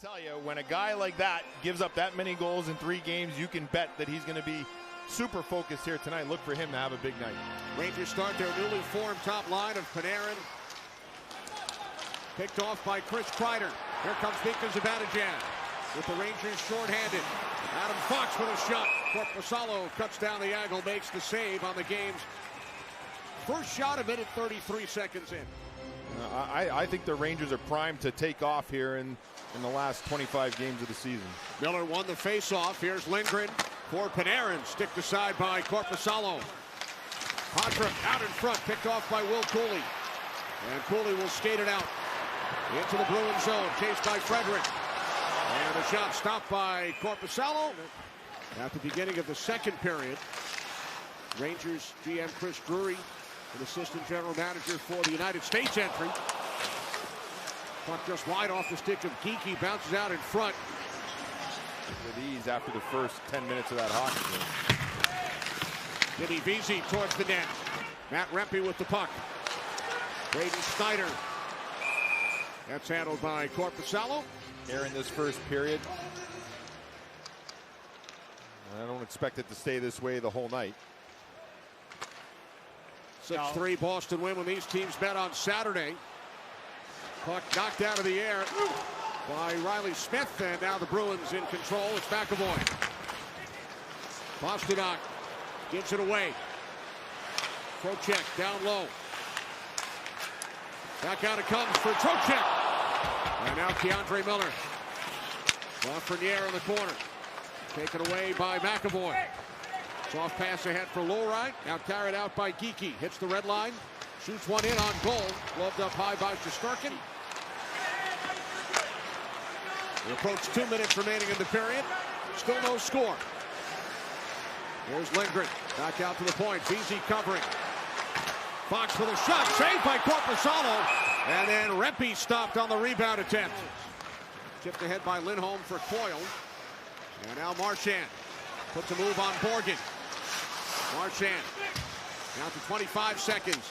Tell you, when a guy like that gives up that many goals in 3 games, you can bet that he's going to be super focused here tonight. Look for him to have a big night. Rangers start their newly formed top line of Panarin. Picked off by Chris Krieder. Here comes Vincent Trocheck with the Rangers shorthanded. Adam Fox with a shot. Korpisalo cuts down the angle, makes the save on the game's first shot, a minute 33 seconds in. I think the Rangers are primed to take off here in the last 25 games of the season. Miller won the face-off. Here's Lindgren for Panarin. Sticked aside by Korpisalo. Contra out in front, picked off by Will Cooley. And Cooley will skate it out into the Bruins zone, chased by Frederick. And the shot stopped by Korpisalo. At the beginning of the second period, Rangers GM Chris Krieder, an assistant general manager for the United States entry. Puck just wide off the stick of Geekie, bounces out in front. With ease after the first 10 minutes of that hockey game. Jimmy Vesey towards the net. Matt Rempe with the puck. Braden Snyder. That's handled by Korpisalo. Here in this first period. I don't expect it to stay this way the whole night. 6-3 Boston win when these teams met on Saturday. Puck knocked out of the air by Riley Smith, and now the Bruins in control. It's McAvoy. Pastrnak gives it away. Trocheck down low. Back out it comes for Trocheck. And now Keandre Miller. Lafreniere in the corner. Taken away by McAvoy. Soft pass ahead for Lowride. Now carried out by Geekie. Hits the red line. Shoots one in on goal. Gloved up high by Shesterkin. We approach 2 minutes remaining in the period. Still no score. Here's Lindgren. Back out to the point. Vesey covering. Fox with a shot. Saved by Korpisalo. And then Rempe stopped on the rebound attempt. Tipped ahead by Lindholm for Coyle. And now Marchand puts a move on Borgen. Marchand down to 25 seconds.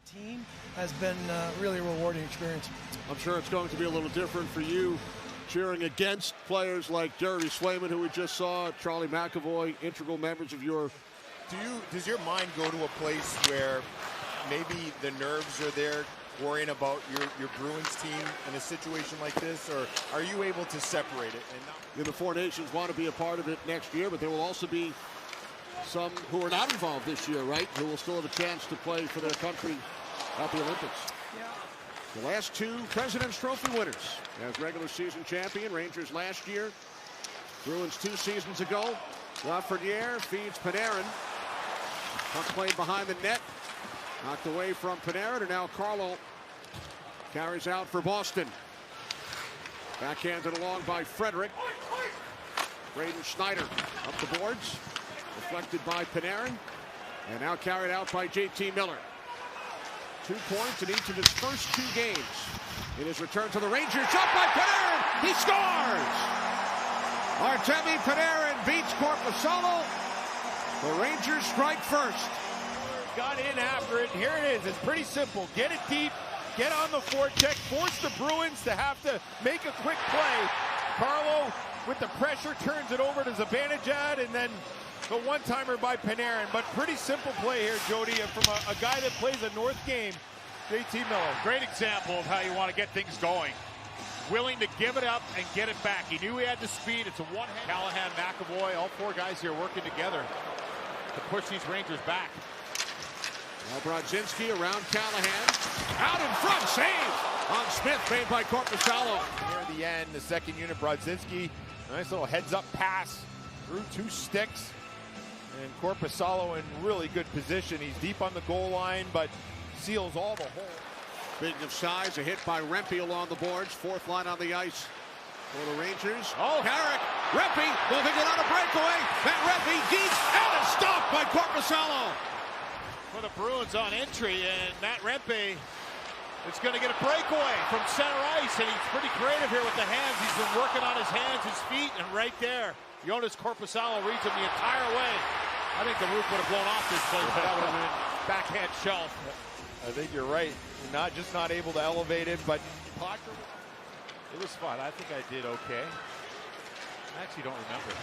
The team has been really a rewarding experience. I'm sure it's going to be a little different for you cheering against players like Jeremy Swayman, who we just saw, Charlie McAvoy, integral members of your... Does your mind go to a place where maybe the nerves are there worrying about your Bruins team in a situation like this, or are you able to separate it? And the Four Nations want to be a part of it next year, but there will also be some who are not involved this year, right? Who will still have a chance to play for their country at the Olympics. Yeah. The last 2 President's Trophy winners as regular season champion. Rangers last year, Bruins 2 seasons ago. Lafreniere feeds Panarin. Puck played behind the net. Knocked away from Panarin, and now Carlo carries out for Boston. Backhanded along by Frederick. Braden Snyder up the boards. Reflected by Panarin. And now carried out by JT Miller. 2 points in each of his first 2 games. In his return to the Rangers, shot by Panarin! He scores! Artemi Panarin beats Korpisalo. The Rangers strike first. Got in after it. Here it is. It's pretty simple. Get it deep. Get on the forecheck. Force the Bruins to have to make a quick play. Carlo, with the pressure, turns it over to Zibanejad, and then the one-timer by Panarin. But pretty simple play here, Jody, from a guy that plays a North game, JT Miller. Great example of how you want to get things going. Willing to give it up and get it back. He knew he had the speed. It's a one-hand. Callahan, McAvoy, all 4 guys here working together to push these Rangers back. Now Brodzinski around Callahan. Out in front, save on Smith, made by Korpisalo. Here at the end, the second unit, Brodzinski, nice little heads-up pass through 2 sticks. And Korpisalo in really good position. He's deep on the goal line, but seals all the hole. Big of size, a hit by Rempe along the boards. 4th line on the ice for the Rangers. Oh, Carrick, Rempe moving it on a breakaway. Matt Rempe deep, and a stop by Korpisalo. For the Bruins on entry, and Matt Rempe is going to get a breakaway from center ice, and he's pretty creative here with the hands. He's been working on his hands, his feet, and right there, Jonas Korpisalo reads him the entire way. I think the roof would have blown off this place, but that would have been backhand shelf. I think you're right. just not able to elevate it, but It was fun. I think I did okay. I actually don't remember.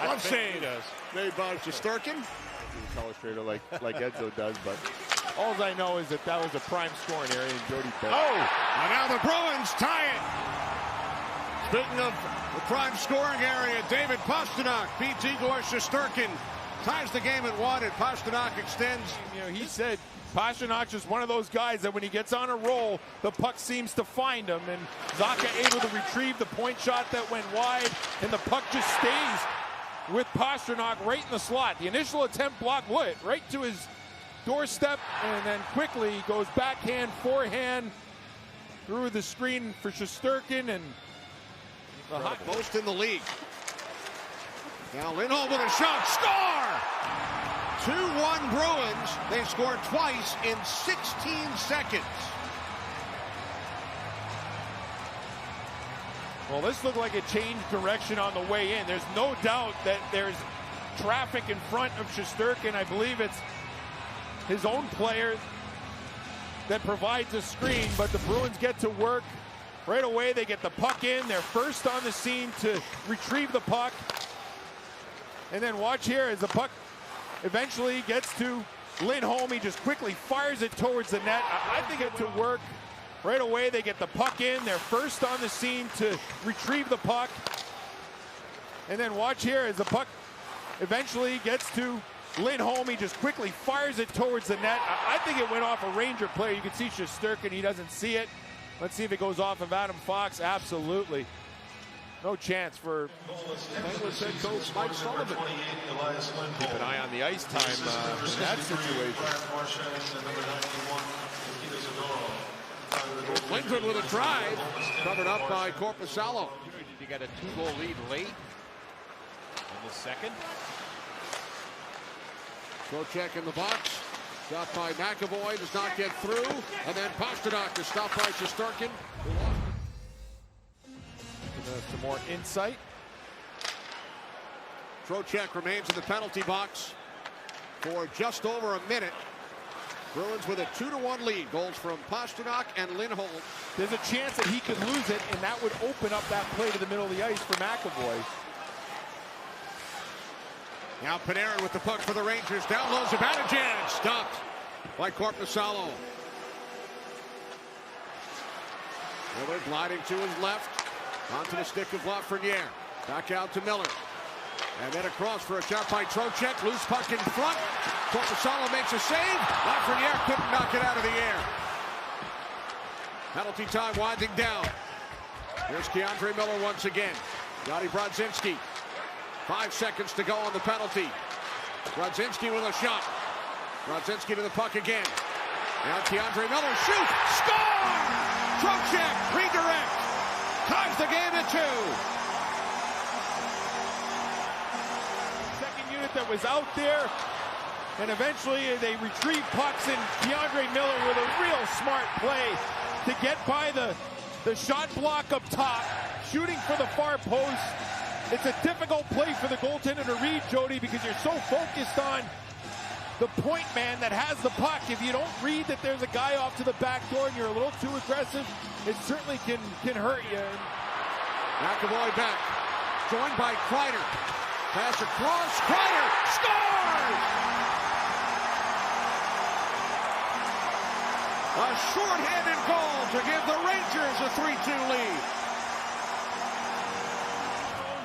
One save made by Shesterkin. Illustrator like Edzo does, but all I know is that was a prime scoring area and Jody bet. And now the Bruins tie it. Speaking of the prime scoring area, David Pastrnak beats Igor Shesterkin. Ties the game at 1, and Pastrnak extends. You know, he said Pastrnak is one of those guys that when he gets on a roll, the puck seems to find him, and Zacha able to retrieve the point shot that went wide, and the puck just stays with Pastrnak right in the slot. The initial attempt blocked Wood right to his doorstep, and then quickly goes backhand, forehand through the screen for Shesterkin, and the hot most in the league. Now Lindholm with a shot, score! 2-1 Bruins. They scored twice in 16 seconds. Well, this looked like it changed direction on the way in. There's no doubt that there's traffic in front of Shesterkin. I believe it's his own player that provides a screen, but the Bruins get to work right away. They get the puck in. They're first on the scene to retrieve the puck. And then watch here as the puck eventually gets to Lindholm. He just quickly fires it towards the net. I think it to work. Right away, they get the puck in. They're first on the scene to retrieve the puck. And then watch here as the puck eventually gets to Lindholm. He just quickly fires it towards the net. I think it went off a Ranger player. You can see Shesterkin. He doesn't see it. Let's see if it goes off of Adam Fox. Absolutely. No chance for Penguins head coach Mike Sullivan. Keep an eye on the ice time in that situation. Lindgren with a drive, covered up by Korpisalo. You got a 2-goal lead late in the second. Trocheck in the box, stopped by McAvoy, does not get through, and then Pastrnak is stopped by Shesterkin. Some more insight. Trocheck remains in the penalty box for just over a minute. Bruins with a 2-1 lead. Goals from Pastrnak and Lindholm. There's a chance that he could lose it, and that would open up that play to the middle of the ice for McAvoy. Now Panarin with the puck for the Rangers. Down low, Zibanejad. Stopped by Korpisalo. Miller gliding to his left. Onto the stick of Lafreniere. Back out to Miller. And then across for a shot by Trocheck. Loose puck in front. Korpisalo makes a save. Lafreniere couldn't knock it out of the air. Penalty time winding down. Here's Keandre Miller once again. Johnny Brodzinski. 5 seconds to go on the penalty. Brodzinski with a shot. Brodzinski to the puck again. Now Keandre Miller shoots. Score! Trocheck redirect. Ties the game at 2. Second unit that was out there, and eventually they retrieve pucks, and Keandre Miller with a real smart play to get by the shot block up top, shooting for the far post. It's a difficult play for the goaltender to read, Jody, because you're so focused on the point man that has the puck. If you don't read that there's a guy off to the back door and you're a little too aggressive, it certainly can hurt you. McAvoy back, joined by Krieder. Pass across, Krieder scores! A shorthanded goal to give the Rangers a 3-2 lead.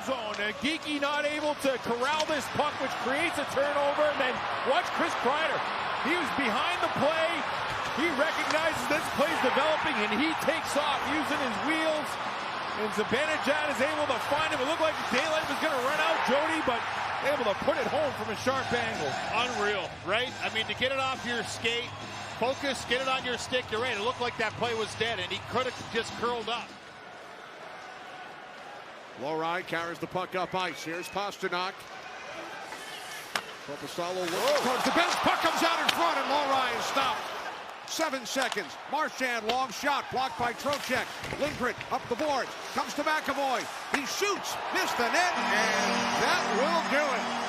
Zone, and Geekie not able to corral this puck, which creates a turnover, and then watch Chris Krieder. He was behind the play. He recognizes this play's developing, and he takes off using his wheels. And Zibanejad is able to find him. It looked like the daylight was going to run out, Jody, but able to put it home from a sharp angle. Unreal, right? I mean, to get it off your skate, focus, get it on your stick, you're right. It looked like that play was dead, and he could have just curled up. Lowry carries the puck up ice. Here's Pastrnak. Korpisalo looks towards the bench. Puck comes out in front, and Lowry is stopped. 7 seconds. Marchand, long shot, blocked by Trocheck. Lindgren up the board, comes to McAvoy. He shoots, missed the net, and that will do it.